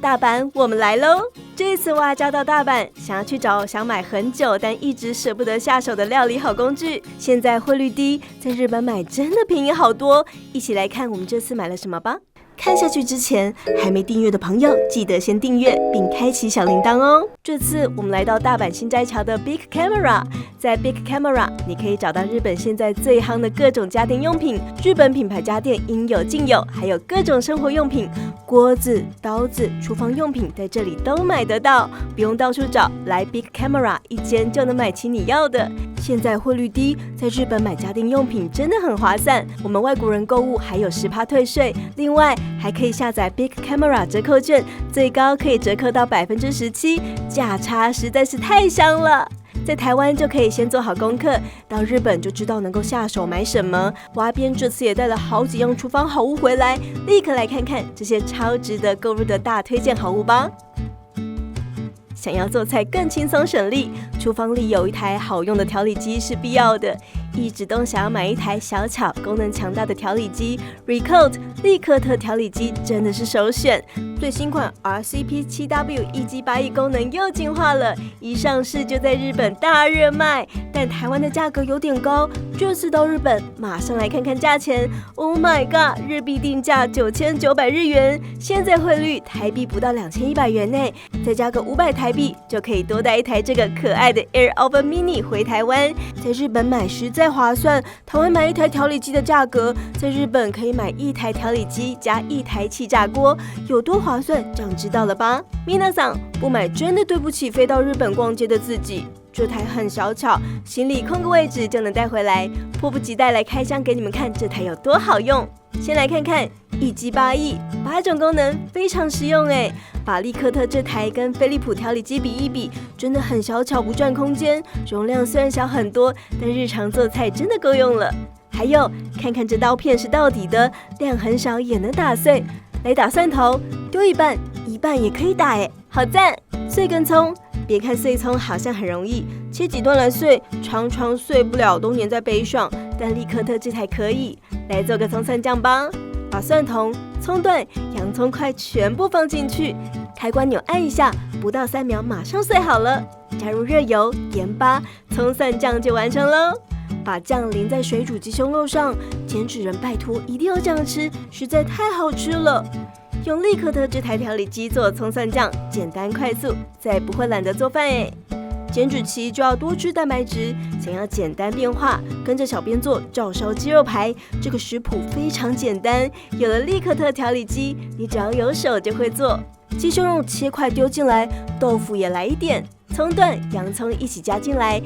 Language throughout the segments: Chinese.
大阪，我們來嘍！這一次哇家到大阪，想要去找想買很久但一直捨不得下手的料理好工具。現在匯率低，在日本買真的便宜好多。一起來看我們這次買了什麼吧。看下去之前，還沒訂閱的朋友記得先訂閱並開啟小鈴鐺哦。這次我們來到大阪心齋橋的 Big Camera， 在 Big Camera 你可以找到日本現在最夯的各種家電用品，日本品牌家電應有盡有，還有各種生活用品，鍋子、刀子、廚房用品在這裡都買得到，不用到處找，來 Big Camera 一間就能買齊你要的。現在匯率低，在日本買家電用品真的很划算，我們外國人購物還有10%退稅，另外還可以下載 Big Camera 折扣券，最高可以折扣到17%，價差實在是太香了。在台灣就可以先做好功課，到日本就知道能夠下手買什麼。蛙邊這次也帶了好幾樣廚房好物回來，立刻來看看這些超值得購入的大推薦好物吧。想要做菜更輕鬆省力，廚房裡有一台好用的調理機是必要的。一直都想要買一台小巧、功能強大的調理機 ，Ricotte 利克特調理機真的是首選。最新款 RCP7W 一機8役功能又進化了，一上市就在日本大熱賣。但台灣的價格有點高，這次到日本馬上來看看價錢。Oh my god， 日幣定價9900日元，現在匯率台幣不到2100元內，再加個500台幣就可以多帶一台這個可愛的 Air Oven Mini 回台灣。在日本買實在划算，台灣買一台調理機的價格，在日本可以買一台調理機加一台氣炸鍋，有多划算，這樣知道了吧？皆さん，不買真的對不起飛到日本逛街的自己。這台很小巧，行李空個位置就能帶回來，迫不及待來開箱給你們看這台有多好用。先來看看一機8役，8種功能非常實用誒。把利克特這台跟飛利浦調理機比一比，真的很小巧，不佔空間，容量雖然小很多，但日常做菜真的夠用了。還有，看看這刀片是到底的，量很少也能打碎。來打蒜頭，丟一半，一半也可以打誒，好讚！碎根蔥，別看碎蔥好像很容易，切幾段來碎，常常碎不了，都粘在杯上。但利克特這台可以，來做個蔥蒜醬吧。把蒜頭、蔥段、洋蔥塊全部放進去，開關鈕按一下，不到3秒馬上碎好了。加入熱油、鹽巴，蔥蒜醬就完成嘍。把醬淋在水煮雞胸肉上，減脂人拜託一定要這樣吃，實在太好吃了。用利克特這台調理機做蔥蒜醬，簡單快速，再不會懶得做飯誒。減脂期就要多吃蛋白質，想要簡單變化，跟着小編做照燒雞肉排，這個食譜非常簡單。有了利克特調理機，你只要有手就會做。雞胸肉切塊丟進來，豆腐也來一點，蔥段、洋蔥一起加進來，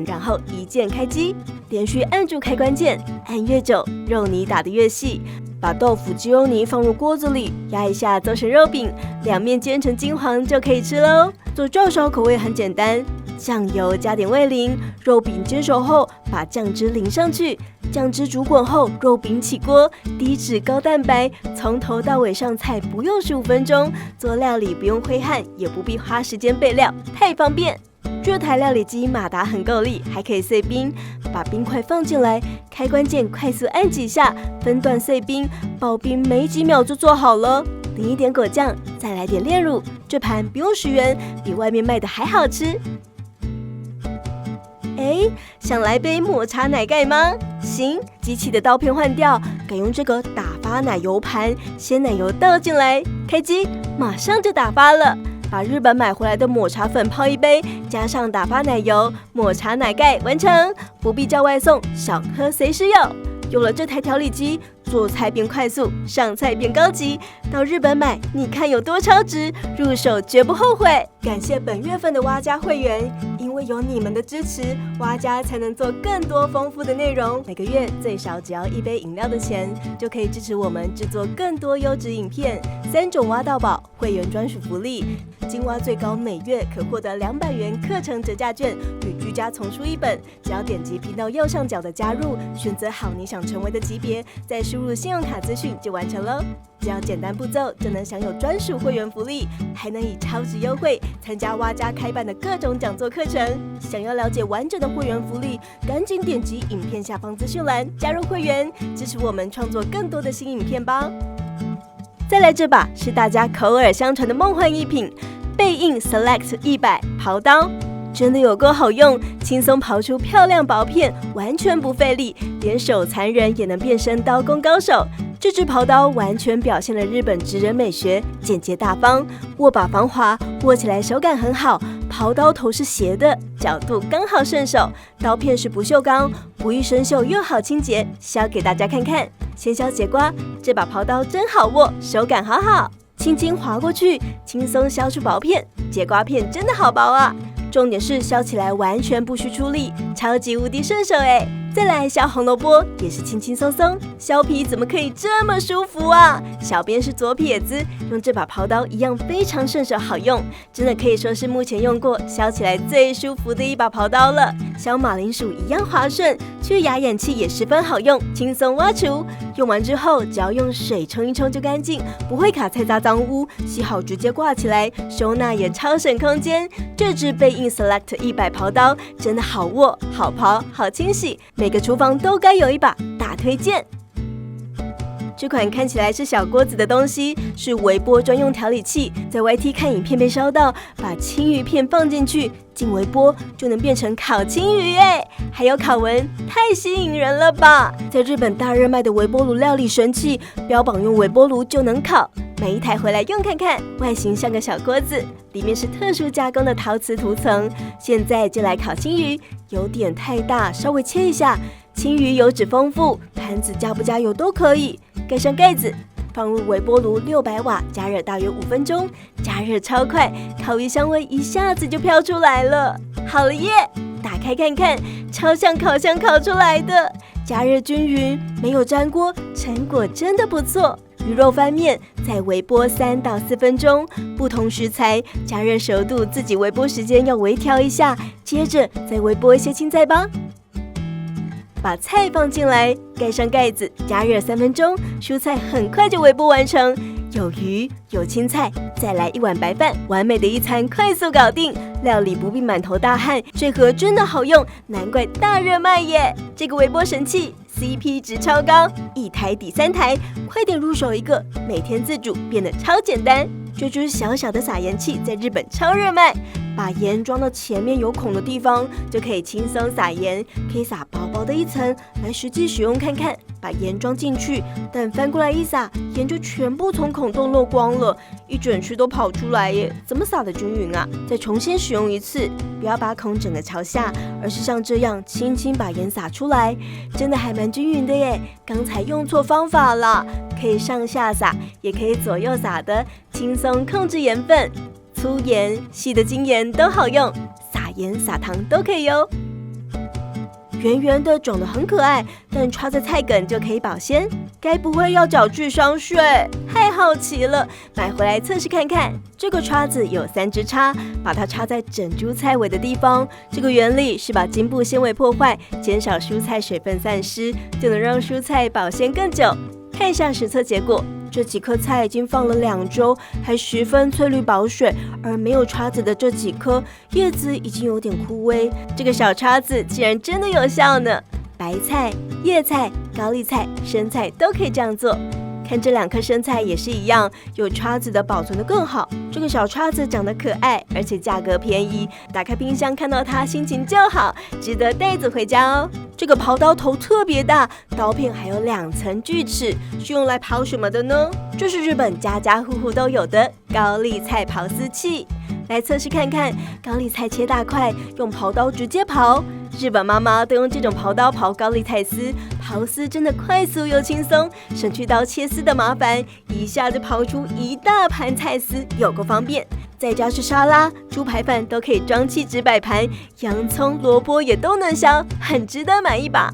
然後一鍵開機，連續按住開關鍵，按越久，肉泥打得越細。把豆腐雞肉泥放入鍋子裡，壓一下做成肉餅，兩面煎成金黃就可以吃嘍。做照燒口味很簡單，醬油加點味淋，肉餅煎熟後把醬汁淋上去，醬汁煮滾後肉餅起鍋，低脂高蛋白，從頭到尾上菜不用15分鐘，做料理不用揮汗，也不必花時間備料，太方便。這台料理機馬達很夠力，還可以碎冰，把冰塊放進來，開關鍵快速按幾下，分段碎冰，爆冰沒幾秒就做好了。淋一點果醬，再來點煉乳，這盤不用10元，比外面賣的還好吃。哎，想來杯抹茶奶蓋嗎？行，機器的刀片換掉，改用這個打發奶油盤，鮮奶油倒進來，開機，馬上就打發了。把日本買回來的抹茶粉泡一杯，加上打發奶油，抹茶奶蓋完成，不必叫外送，想喝隨時有。有了這台調理機，做菜變快速，上菜變高級。到日本買，你看有多超值，入手絕不後悔。感謝本月份的蛙家會員，因為有你們的支持，蛙家才能做更多豐富的內容。每個月最少只要1杯飲料的錢，就可以支持我們製作更多優質影片。3種蛙到寶會員專屬福利，金蛙最高每月可獲得200元課程折價券與居家叢書1本。只要點擊頻道右上角的加入，選擇好你想成為的級別，再輸入信用卡資訊就完成了。只要簡單步驟就能享有專屬會員福利，還能以超值優惠參加蛙家開辦的各種講座課程。想要了解完整的會員福利，趕緊點擊影片下方資訊欄加入會員，支持我們創作更多的新影片吧。再來這把是大家口耳相傳的夢幻一品，倍印 Select 100刨刀，真的有夠好用，輕鬆刨出漂亮薄片，完全不費力，連手殘人也能變身刀工高手。這支刨刀完全表現了日本職人美學，簡潔大方，握把防滑，握起來手感很好。刨刀頭是斜的，角度剛好順手，刀片是不鏽鋼，不易生鏽又好清潔。削給大家看看，先削節瓜，這把刨刀真好握，手感好好，輕輕劃過去，輕鬆削出薄片。節瓜片真的好薄啊！重點是削起來完全不需出力，超級無敵順手哎！再來削紅蘿蔔也是輕輕鬆鬆，削皮怎麼可以這麼舒服啊？小編是左撇子，用這把刨刀一樣非常順手好用，真的可以說是目前用過削起來最舒服的一把刨刀了。削馬鈴薯一樣滑順，去牙眼器也十分好用，輕鬆挖除。用完之後只要用水沖一沖就乾淨，不會卡菜渣髒污，洗好直接掛起來，收納也超省空間。這支倍印 Select 100刨刀真的好握、好刨、好清洗。每個廚房都該有一把，大推薦。這款看起來是小鍋子的東西，是微波專用調理器。在 YT 看影片被燒到，把青魚片放進去，進微波就能變成烤青魚耶！還有烤紋，太吸引人了吧！在日本大熱賣的微波爐料理神器，標榜用微波爐就能烤。買一台回來用看看，外形像個小鍋子，裡面是特殊加工的陶瓷塗層。現在就來烤青魚，有點太大，稍微切一下。青魚油脂豐富，盤子加不加油都可以。蓋上蓋子，放入微波爐600瓦，加熱大約5分鐘，加熱超快，烤魚香味一下子就飄出來了。好了耶！打開看看，超像烤箱烤出來的，加熱均勻，沒有粘鍋，成果真的不錯。魚肉翻面，再微波3到4分鐘，不同食材加熱熟度自己微波時間要微調一下，接着再微波一些青菜吧。把菜放進來，蓋上蓋子，加熱3分鐘，蔬菜很快就微波完成。有魚，有青菜，再來一碗白飯，完美的一餐快速搞定，料理不必滿頭大汗。這盒真的好用，難怪大熱賣耶！這個微波神器 CP 值超高，一台抵3台，快點入手一個，每天自煮變得超簡單。這隻小小的撒鹽器在日本超熱賣，把鹽裝到前面有孔的地方，就可以輕鬆撒鹽，可以撒薄薄的一層，來實際使用看看。把鹽裝進去，但翻過來一撒，鹽就全部從孔洞漏光了，一整區都跑出來耶！怎麼撒得均勻啊？再重新使用一次，不要把孔整個朝下，而是像這樣輕輕把鹽撒出來，真的還蠻均勻的耶！剛才用錯方法了，可以上下撒，也可以左右撒的，輕鬆控制鹽分，粗鹽、細的精鹽都好用，撒鹽撒糖都可以喲。圓圓的，長得很可愛，但插在菜梗就可以保鮮。該不會要找智商稅？太好奇了，買回來測試看看。這個叉子有3支叉，把它插在整株菜尾的地方。這個原理是把莖部纖維破壞，減少蔬菜水分散失，就能讓蔬菜保鮮更久。看一下實測結果。這幾顆菜已經放了2週，還十分翠綠保水，而沒有叉子的這幾顆葉子已經有點枯萎。這個小叉子竟然真的有效呢！白菜、葉菜、高麗菜、生菜都可以這樣做。看這2顆生菜也是一樣，有叉子的保存得更好。這個小叉子長得可愛，而且價格便宜，打開冰箱看到它心情就好，值得帶走回家哦。這個刨刀頭特別大，刀片還有2層鋸齒，是用來刨什麼的呢？這是日本家家戶戶都有的高麗菜刨絲器。來測試看看，高麗菜切大塊，用刨刀直接刨。日本媽媽都用這種刨刀刨高麗菜絲，刨絲真的快速又輕鬆，省去刀切絲的麻煩，一下就刨出一大盤菜絲，有夠方便。在家吃沙拉、豬排飯都可以裝氣質擺盤，洋蔥、蘿蔔也都能削，很值得買一把。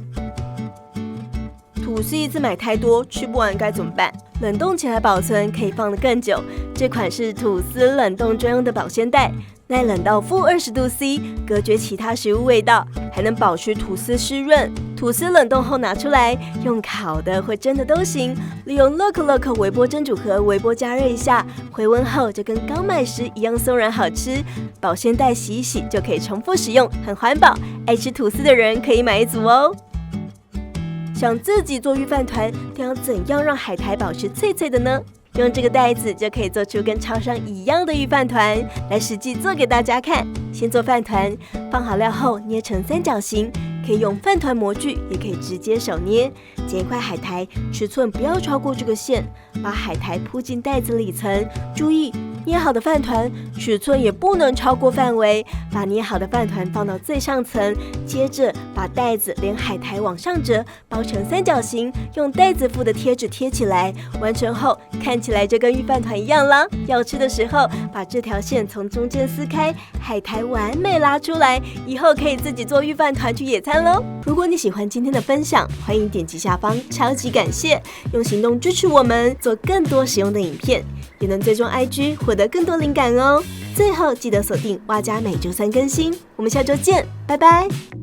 吐司一次買太多，吃不完該怎麼辦？冷凍起來保存可以放得更久。這款是吐司冷凍專用的保鮮袋，耐冷到-20°C，隔絕其他食物味道，還能保持吐司濕潤。吐司冷凍後拿出來，用烤的或蒸的都行。利用樂可微波蒸煮盒微波加熱一下，回溫後就跟剛買時一樣鬆軟好吃。保鮮袋洗一洗就可以重複使用，很環保。愛吃吐司的人可以買一組哦。想自己做御飯糰，但要怎樣讓海苔保持脆脆的呢？用這個袋子就可以做出跟超商一樣的御飯糰。來實際做給大家看。先做飯糰，放好料後捏成三角形，可以用飯糰模具，也可以直接手捏。剪一塊海苔，尺寸不要超過這個線，把海苔鋪進袋子裡層。注意，捏好的飯糰尺寸也不能超過範圍。把捏好的飯糰放到最上層，接着把袋子連海苔往上折，包成三角形，用袋子附的貼紙貼起來。完成後，看起來就跟御飯糰一樣啦。要吃的時候，把這條線從中間撕開，海苔完美拉出來，以後可以自己做御飯糰去野餐嘍。如果你喜歡今天的分享，歡迎點擊下方超級感謝，用行動支持我們做更多實用的影片，也能追蹤 IG 獲得更多靈感哦。最後記得鎖定哇家每週3更新，我們下週見，拜拜。